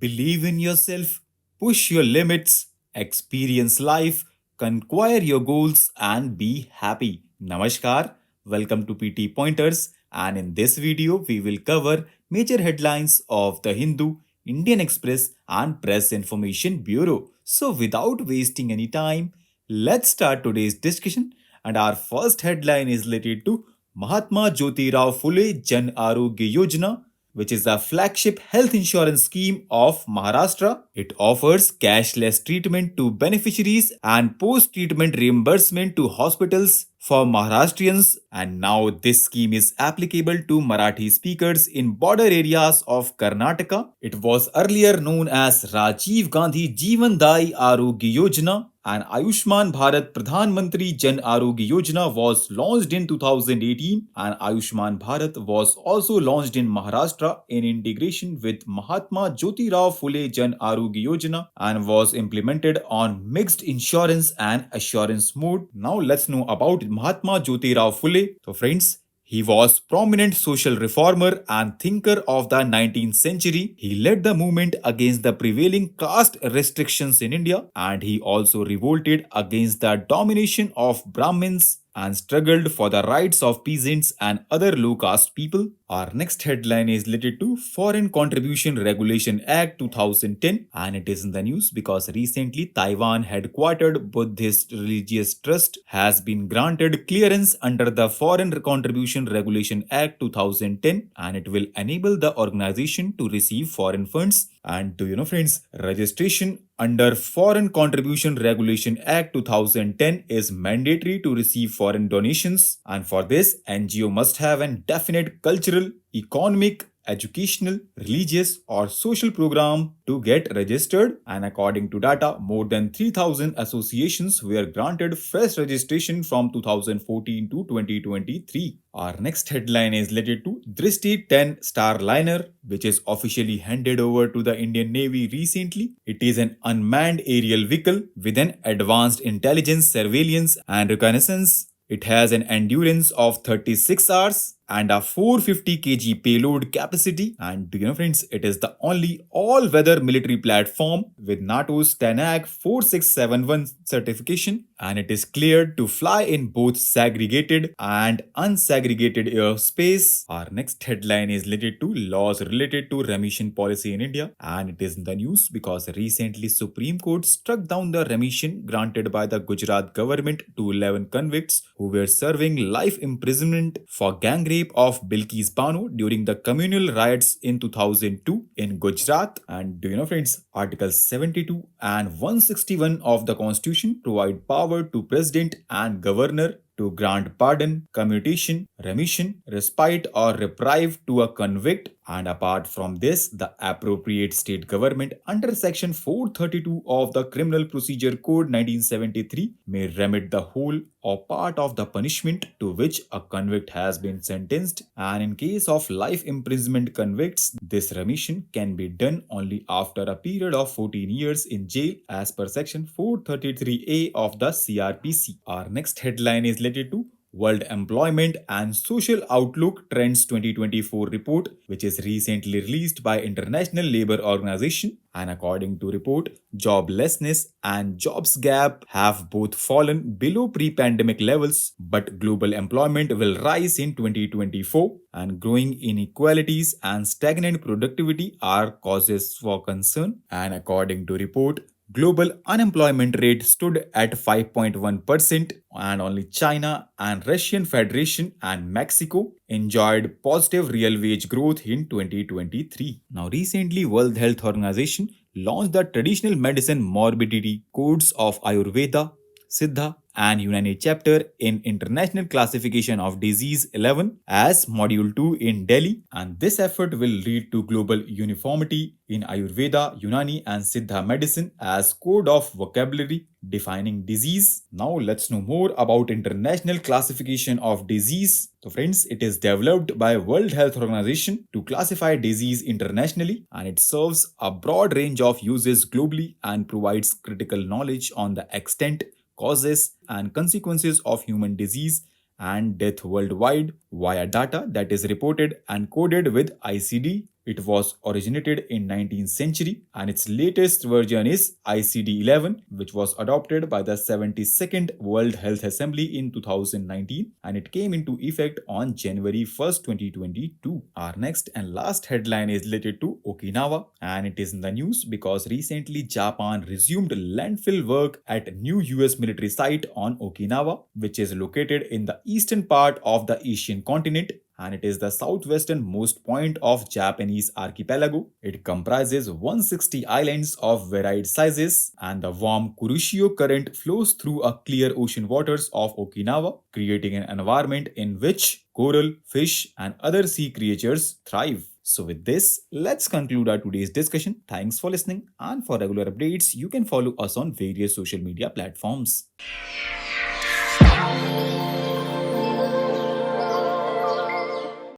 Believe in yourself, push your limits, experience life, conquer your goals, and be happy. Namaskar, welcome to PT Pointers, and in this video, we will cover major headlines of the Hindu, Indian Express, and Press Information Bureau. So, without wasting any time, let's start today's discussion. And our first headline is related to Mahatma Jyotirao Phule Jan Arogya Yojana, which is a flagship health insurance scheme of Maharashtra. It offers cashless treatment to beneficiaries and post treatment reimbursement to hospitals for Maharashtrians, and now this scheme is applicable to Marathi speakers in border areas of Karnataka. It was earlier known as Rajiv Gandhi Jeevan Dai Arogya Yojana, and Ayushman Bharat Pradhan Mantri Jan Arogya Yojana was launched in 2018, and Ayushman Bharat was also launched in Maharashtra in integration with Mahatma Jyotirao Phule Jan Arogya Yojana and was implemented on mixed insurance and assurance mode. Now let's know about Mahatma Jyotirao Phule. So friends, he was prominent social reformer and thinker of the 19th century. He led the movement against the prevailing caste restrictions in India, and he also revolted against the domination of Brahmins and struggled for the rights of peasants and other low caste people. Our next headline is related to Foreign Contribution Regulation Act 2010, and it is in the news because recently Taiwan headquartered Buddhist religious trust has been granted clearance under the Foreign Contribution Regulation Act 2010, and it will enable the organization to receive foreign funds. And do you know friends, registration under Foreign Contribution Regulation Act 2010 is mandatory to receive foreign donations, and for this, NGO must have a definite cultural, economic, educational, religious, or social program to get registered. And according to data, more than 3,000 associations were granted fresh registration from 2014 to 2023. Our next headline is related to Drishti 10 Star Liner, which is officially handed over to the Indian Navy recently. It is an unmanned aerial vehicle with an advanced intelligence, surveillance, and reconnaissance. It has an endurance of 36 hours and a 450 kg payload capacity. And do you know friends, it is the only all-weather military platform with NATO's TANAG 4671 certification, and it is cleared to fly in both segregated and unsegregated airspace. Our next headline is related to laws related to remission policy in India, and it is in the news because recently Supreme Court struck down the remission granted by the Gujarat government to 11 convicts who were serving life imprisonment for gang rape of Bilkis Bano during the communal riots in 2002 in Gujarat. And do you know friends, Article 72 and 161 of the Constitution provide power to President and Governor to grant pardon, commutation, remission, respite, or reprieve to a convict. And apart from this, the appropriate state government under Section 432 of the Criminal Procedure Code 1973 may remit the whole or part of the punishment to which a convict has been sentenced. And in case of life imprisonment convicts, this remission can be done only after a period of 14 years in jail as per Section 433A of the CRPC. Our next headline is related to World Employment and Social Outlook Trends 2024 report, which is recently released by International Labour Organization. And according to report, joblessness and jobs gap have both fallen below pre-pandemic levels, but global employment will rise in 2024, and growing inequalities and stagnant productivity are causes for concern. And according to report, global unemployment rate stood at 5.1%, and only China and Russian Federation and Mexico enjoyed positive real wage growth in 2023. Now recently, World Health Organization launched the traditional medicine morbidity codes of Ayurveda, Siddha, and Unani chapter in International Classification of Disease 11 as Module 2 in Delhi, and this effort will lead to global uniformity in Ayurveda, Unani, and Siddha medicine as code of vocabulary defining disease. Now let's know more about International Classification of Disease. So friends, it is developed by World Health Organization to classify disease internationally, and it serves a broad range of uses globally and provides critical knowledge on the extent, causes, and consequences of human disease and death worldwide via data that is reported and coded with ICD It was originated in 19th century and its latest version is ICD-11, which was adopted by the 72nd World Health Assembly in 2019 and it came into effect on January 1st, 2022. Our next and last headline is related to Okinawa and it is in the news because recently Japan resumed landfill work at new US military site on Okinawa, which is located in the eastern part of the Asian continent and it is the southwesternmost point of Japanese archipelago. It comprises 160 islands of varied sizes and the warm Kuroshio current flows through a clear ocean waters of Okinawa, creating an environment in which coral, fish and other sea creatures thrive. So with this, let's conclude our today's discussion. Thanks for listening and for regular updates, you can follow us on various social media platforms.